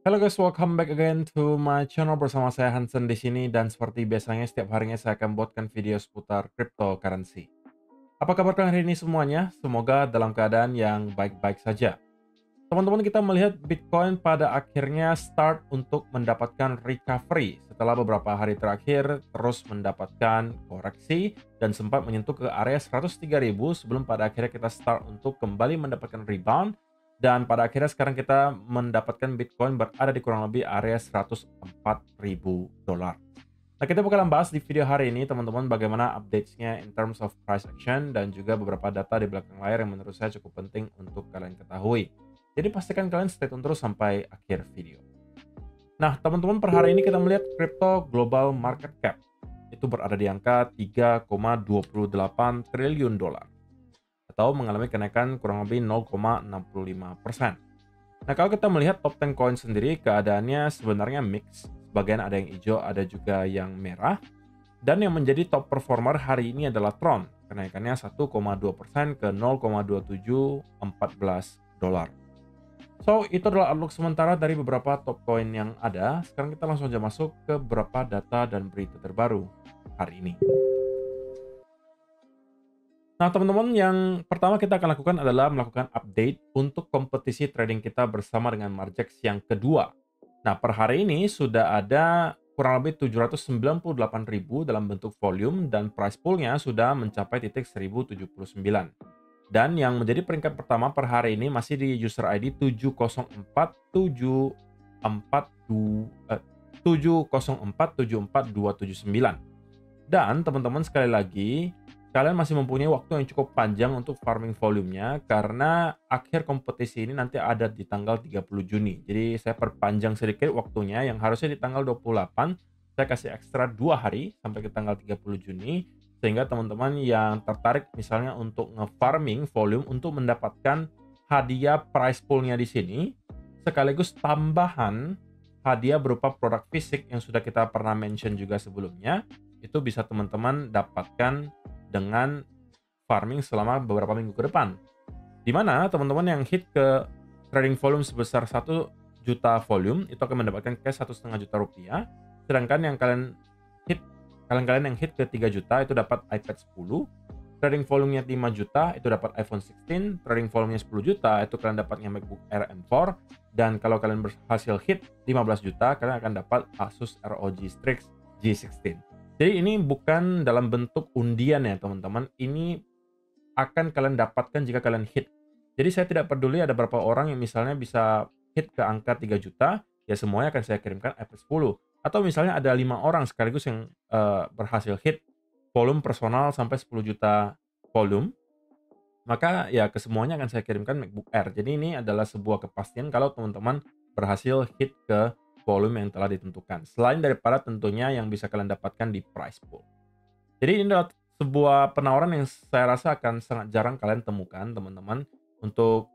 Halo guys, welcome back again to my channel bersama saya Hansen di sini dan seperti biasanya setiap harinya saya akan buatkan video seputar cryptocurrency. Apa kabar kalian hari ini semuanya? Semoga dalam keadaan yang baik-baik saja. Teman-teman, kita melihat Bitcoin pada akhirnya start untuk mendapatkan recovery setelah beberapa hari terakhir terus mendapatkan koreksi dan sempat menyentuh ke area 103.000 sebelum pada akhirnya kita start untuk kembali mendapatkan rebound dan pada akhirnya sekarang kita mendapatkan Bitcoin berada di kurang lebih area 104.000 dolar. Nah, kita bakalan bahas di video hari ini teman-teman bagaimana updates-nya in terms of price action dan juga beberapa data di belakang layar yang menurut saya cukup penting untuk kalian ketahui. Jadi pastikan kalian stay tune terus sampai akhir video. Nah, teman-teman, per hari ini kita melihat crypto global market cap itu berada di angka 3,28 triliun dolar atau mengalami kenaikan kurang lebih 0,65%. Nah, kalau kita melihat top 10 coin sendiri, keadaannya sebenarnya mix. Sebagian ada yang hijau, ada juga yang merah. Dan yang menjadi top performer hari ini adalah Tron. Kenaikannya 1,2% ke 0,2714 dolar. So, itu adalah outlook sementara dari beberapa top coin yang ada. Sekarang kita langsung aja masuk ke beberapa data dan berita terbaru hari ini. Nah, teman-teman, yang pertama kita akan lakukan adalah melakukan update untuk kompetisi trading kita bersama dengan Margex yang kedua. Nah, per hari ini sudah ada kurang lebih 798.000 dalam bentuk volume dan price pool-nya sudah mencapai titik 1079. Dan yang menjadi peringkat pertama per hari ini masih di user ID 704.74279. Dan teman-teman, sekali lagi, kalian masih mempunyai waktu yang cukup panjang untuk farming volumenya karena akhir kompetisi ini nanti ada di tanggal 30 Juni. Jadi saya perpanjang sedikit waktunya, yang harusnya di tanggal 28, saya kasih ekstra 2 hari sampai ke tanggal 30 Juni sehingga teman-teman yang tertarik misalnya untuk nge-farming volume untuk mendapatkan hadiah price pool-nya di sini sekaligus tambahan hadiah berupa produk fisik yang sudah kita pernah mention juga sebelumnya, itu bisa teman-teman dapatkan dengan farming selama beberapa minggu ke depan. Di mana teman-teman yang hit ke trading volume sebesar 1 juta volume itu akan mendapatkan cash 1,5 juta rupiah. Sedangkan yang kalian yang hit ke 3 juta itu dapat iPad 10. Trading volumenya 5 juta itu dapat iPhone 16. Trading volumenya 10 juta itu kalian dapatnya MacBook Air M4. Dan kalau kalian berhasil hit 15 juta, kalian akan dapat Asus ROG Strix G16. Jadi ini bukan dalam bentuk undian ya teman-teman, ini akan kalian dapatkan jika kalian hit. Jadi saya tidak peduli ada berapa orang yang misalnya bisa hit ke angka 3 juta, ya semuanya akan saya kirimkan iPad 10. Atau misalnya ada 5 orang sekaligus yang berhasil hit volume personal sampai 10 juta volume, maka ya kesemuanya akan saya kirimkan MacBook Air. Jadi ini adalah sebuah kepastian kalau teman-teman berhasil hit ke volume yang telah ditentukan. Selain daripada tentunya yang bisa kalian dapatkan di price pool. Jadi ini adalah sebuah penawaran yang saya rasa akan sangat jarang kalian temukan, teman-teman. Untuk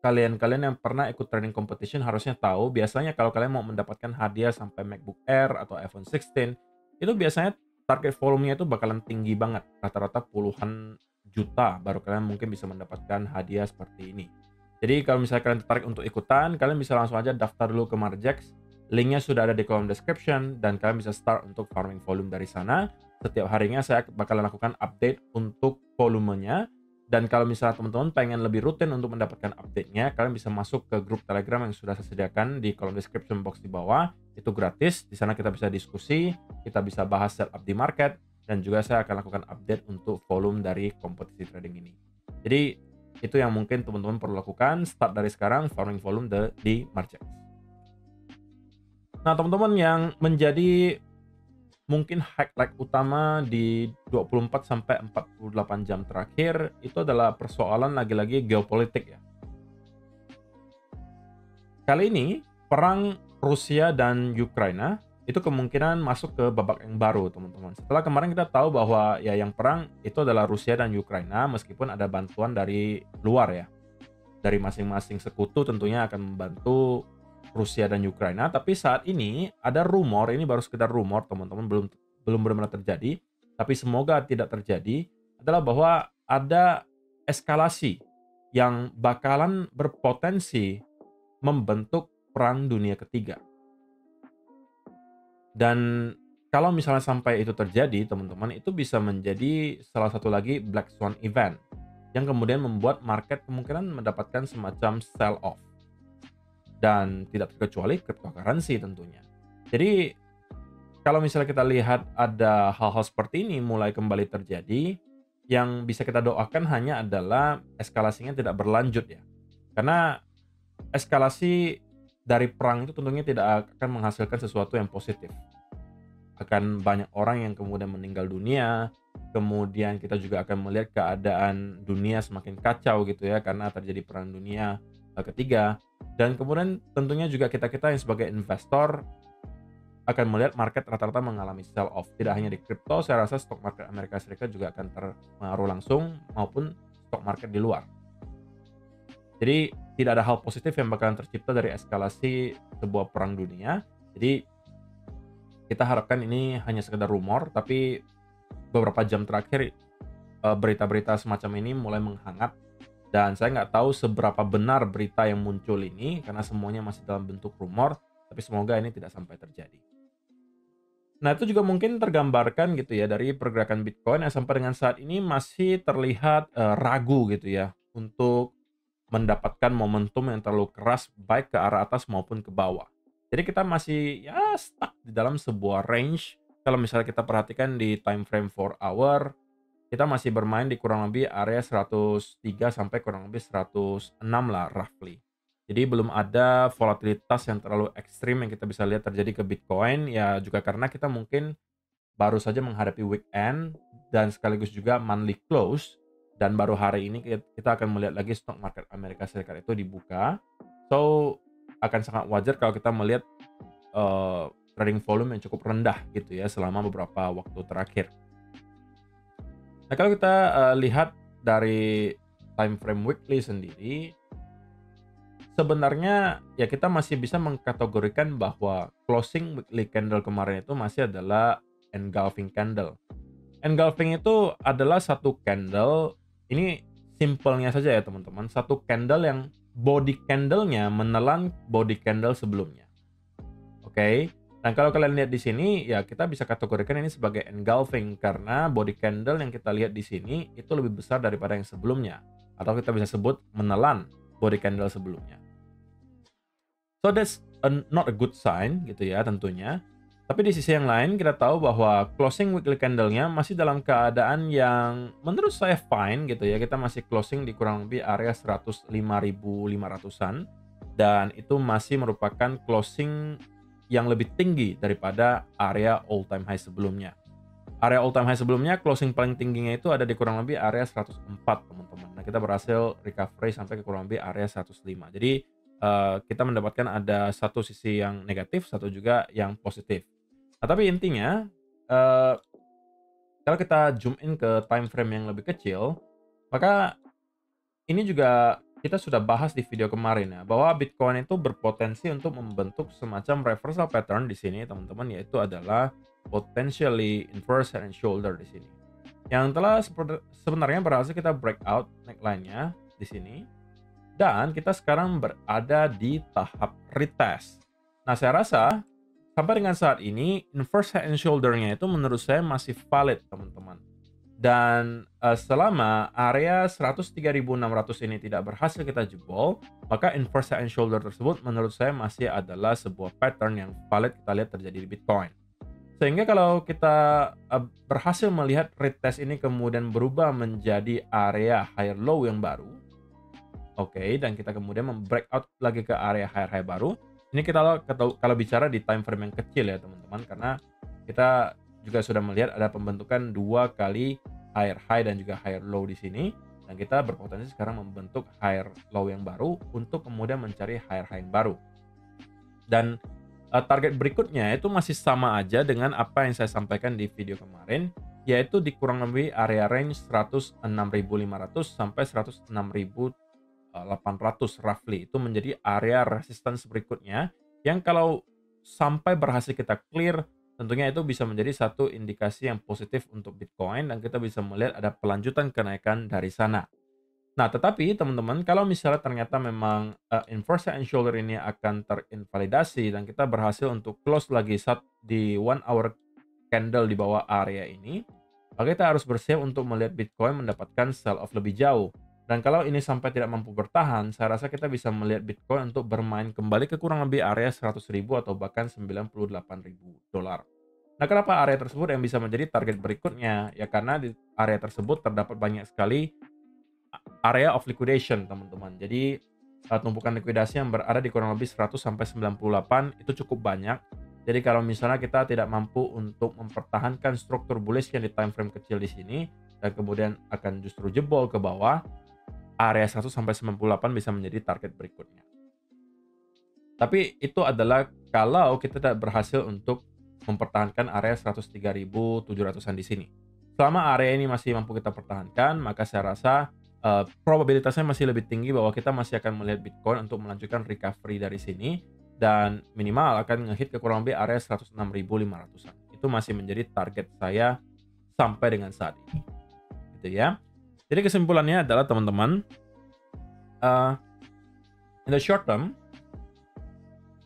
kalian-kalian yang pernah ikut trading competition harusnya tahu, biasanya kalau kalian mau mendapatkan hadiah sampai MacBook Air atau iPhone 16, itu biasanya target volumenya itu bakalan tinggi banget. Rata-rata puluhan juta baru kalian mungkin bisa mendapatkan hadiah seperti ini. Jadi kalau misalnya kalian tertarik untuk ikutan, kalian bisa langsung aja daftar dulu ke Margex. Linknya sudah ada di kolom description dan kalian bisa start untuk farming volume dari sana. Setiap harinya saya bakalan lakukan update untuk volumenya. Dan kalau misalnya teman-teman pengen lebih rutin untuk mendapatkan update-nya, kalian bisa masuk ke grup Telegram yang sudah saya sediakan di kolom description box di bawah. Itu gratis. Di sana kita bisa diskusi, kita bisa bahas setup di market, dan juga saya akan lakukan update untuk volume dari kompetisi trading ini. Jadi itu yang mungkin teman-teman perlu lakukan. Start dari sekarang farming volume di Margex. Nah, teman-teman, yang menjadi mungkin highlight utama di 24 sampai 48 jam terakhir itu adalah persoalan lagi-lagi geopolitik ya. Kali ini perang Rusia dan Ukraina itu kemungkinan masuk ke babak yang baru, teman-teman. Setelah kemarin kita tahu bahwa ya yang perang itu adalah Rusia dan Ukraina meskipun ada bantuan dari luar ya. Dari masing-masing sekutu tentunya akan membantu Rusia dan Ukraina, tapi saat ini ada rumor, ini baru sekedar rumor teman-teman, belum belum benar-benar terjadi, tapi semoga tidak terjadi, adalah bahwa ada eskalasi yang bakalan berpotensi membentuk Perang Dunia Ketiga. Dan kalau misalnya sampai itu terjadi, teman-teman, itu bisa menjadi salah satu lagi black swan event yang kemudian membuat market kemungkinan mendapatkan semacam sell off. Dan tidak terkecuali cryptocurrency tentunya. Jadi kalau misalnya kita lihat ada hal-hal seperti ini mulai kembali terjadi, yang bisa kita doakan hanya adalah eskalasinya tidak berlanjut ya. Karena eskalasi dari perang itu tentunya tidak akan menghasilkan sesuatu yang positif. Akan banyak orang yang kemudian meninggal dunia, kemudian kita juga akan melihat keadaan dunia semakin kacau gitu ya karena terjadi perang dunia ketiga. Dan kemudian tentunya juga kita-kita yang sebagai investor akan melihat market rata-rata mengalami sell off. Tidak hanya di kripto, saya rasa stok market Amerika Serikat juga akan terpengaruh langsung maupun stok market di luar. Jadi tidak ada hal positif yang bakalan tercipta dari eskalasi sebuah perang dunia. Jadi kita harapkan ini hanya sekedar rumor, tapi beberapa jam terakhir berita-berita semacam ini mulai menghangat. Dan saya nggak tahu seberapa benar berita yang muncul ini karena semuanya masih dalam bentuk rumor, tapi semoga ini tidak sampai terjadi. Nah, itu juga mungkin tergambarkan gitu ya dari pergerakan Bitcoin yang sampai dengan saat ini masih terlihat ragu gitu ya untuk mendapatkan momentum yang terlalu keras baik ke arah atas maupun ke bawah. Jadi kita masih ya stuck di dalam sebuah range. Kalau misalnya kita perhatikan di time frame 4 hour, kita masih bermain di kurang lebih area 103 sampai kurang lebih 106 lah roughly. Jadi belum ada volatilitas yang terlalu ekstrim yang kita bisa lihat terjadi ke Bitcoin ya juga karena kita mungkin baru saja menghadapi weekend dan sekaligus juga monthly close dan baru hari ini kita akan melihat lagi stock market Amerika Serikat itu dibuka. So akan sangat wajar kalau kita melihat trading volume yang cukup rendah gitu ya selama beberapa waktu terakhir. Nah, kalau kita lihat dari time frame weekly sendiri, sebenarnya ya kita masih bisa mengkategorikan bahwa closing weekly candle kemarin itu masih adalah engulfing candle. Engulfing itu adalah satu candle, ini simpelnya saja ya teman-teman, satu candle yang body candle-nya menelan body candle sebelumnya. Oke. Dan kalau kalian lihat di sini, ya kita bisa kategorikan ini sebagai engulfing karena body candle yang kita lihat di sini itu lebih besar daripada yang sebelumnya. Atau kita bisa sebut menelan body candle sebelumnya. So that's not a good sign gitu ya tentunya. Tapi di sisi yang lain kita tahu bahwa closing weekly candle-nya masih dalam keadaan yang menurut saya fine gitu ya. Kita masih closing di kurang lebih area 105.500-an dan itu masih merupakan closing yang lebih tinggi daripada area all time high sebelumnya. Area all time high sebelumnya closing paling tingginya itu ada di kurang lebih area 104 teman-teman. Nah, kita berhasil recovery sampai ke kurang lebih area 105. Jadi kita mendapatkan ada satu sisi yang negatif, satu juga yang positif. Nah, tapi intinya kalau kita zoom in ke time frame yang lebih kecil, maka ini juga kita sudah bahas di video kemarin ya, bahwa Bitcoin itu berpotensi untuk membentuk semacam reversal pattern di sini, teman-teman, yaitu adalah potentially inverse head and shoulder di sini. Yang telah sebenarnya berhasil kita breakout neckline-nya di sini. Dan kita sekarang berada di tahap retest. Nah, saya rasa sampai dengan saat ini inverse head and shoulder-nya itu menurut saya masih valid, teman-teman. Dan selama area 103.600 ini tidak berhasil kita jebol, maka inverse head and shoulder tersebut menurut saya masih adalah sebuah pattern yang valid kita lihat terjadi di Bitcoin. Sehingga kalau kita berhasil melihat retest ini kemudian berubah menjadi area higher low yang baru, oke, dan kita kemudian breakout lagi ke area high baru. Ini kita kalau bicara di time frame yang kecil ya teman-teman, karena kita juga sudah melihat ada pembentukan 2 kali higher high dan juga higher low di sini, dan kita berpotensi sekarang membentuk higher low yang baru untuk kemudian mencari higher high yang baru. Dan target berikutnya itu masih sama aja dengan apa yang saya sampaikan di video kemarin, yaitu di kurang lebih area range 106.500 sampai 106.800 roughly. Itu menjadi area resistance berikutnya yang kalau sampai berhasil kita clear, tentunya itu bisa menjadi satu indikasi yang positif untuk Bitcoin dan kita bisa melihat ada pelanjutan kenaikan dari sana. Nah, tetapi teman-teman, kalau misalnya ternyata memang inverse and shoulder ini akan terinvalidasi dan kita berhasil untuk close lagi saat di 1 hour candle di bawah area ini, maka kita harus bersiap untuk melihat Bitcoin mendapatkan sell off lebih jauh. Dan kalau ini sampai tidak mampu bertahan, saya rasa kita bisa melihat Bitcoin untuk bermain kembali ke kurang lebih area 100.000 atau bahkan 98.000 dolar. Nah, kenapa area tersebut yang bisa menjadi target berikutnya? Ya karena di area tersebut terdapat banyak sekali area of liquidation, teman-teman. Jadi tumpukan likuidasi yang berada di kurang lebih 100 sampai 98 itu cukup banyak. Jadi kalau misalnya kita tidak mampu untuk mempertahankan struktur bullish yang di time frame kecil di sini dan kemudian akan justru jebol ke bawah, area 100 sampai 98 bisa menjadi target berikutnya. Tapi itu adalah kalau kita tidak berhasil untuk mempertahankan area 103.700-an di sini. Selama area ini masih mampu kita pertahankan, maka saya rasa probabilitasnya masih lebih tinggi bahwa kita masih akan melihat Bitcoin untuk melanjutkan recovery dari sini dan minimal akan ngehit ke kurang lebih area 106.500-an. Itu masih menjadi target saya sampai dengan saat ini. Gitu ya. Jadi kesimpulannya adalah teman-teman, in the short term,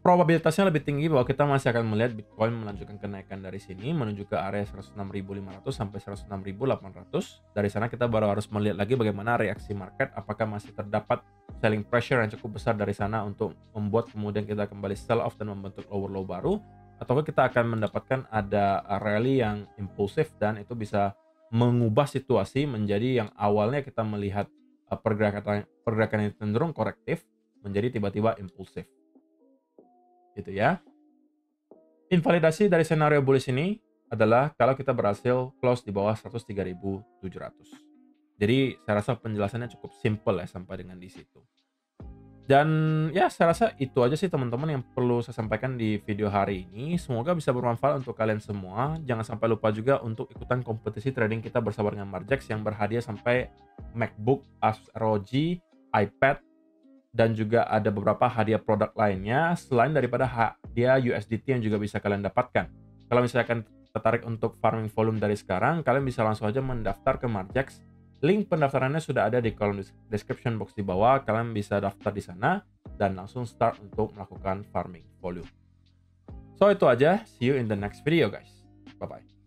probabilitasnya lebih tinggi bahwa kita masih akan melihat Bitcoin melanjutkan kenaikan dari sini menuju ke area 106.500 sampai 106.800. Dari sana kita baru harus melihat lagi bagaimana reaksi market, apakah masih terdapat selling pressure yang cukup besar dari sana untuk membuat kemudian kita kembali sell off dan membentuk lower low baru, ataukah kita akan mendapatkan ada rally yang impulsif dan itu bisa mengubah situasi menjadi yang awalnya kita melihat pergerakan yang cenderung korektif menjadi tiba-tiba impulsif. Gitu ya. Invalidasi dari senario bullish ini adalah kalau kita berhasil close di bawah 103.700. Jadi saya rasa penjelasannya cukup simple ya sampai dengan di situ. Dan ya saya rasa itu aja sih teman-teman yang perlu saya sampaikan di video hari ini. Semoga bisa bermanfaat untuk kalian semua. Jangan sampai lupa juga untuk ikutan kompetisi trading kita bersama dengan Margex yang berhadiah sampai MacBook, Asus ROG, iPad, dan juga ada beberapa hadiah produk lainnya selain daripada hadiah USDT yang juga bisa kalian dapatkan. Kalau misalkan tertarik untuk farming volume dari sekarang, kalian bisa langsung aja mendaftar ke Margex. Link pendaftarannya sudah ada di kolom description box di bawah. Kalian bisa daftar di sana dan langsung start untuk melakukan farming volume. So itu aja, see you in the next video guys. Bye bye.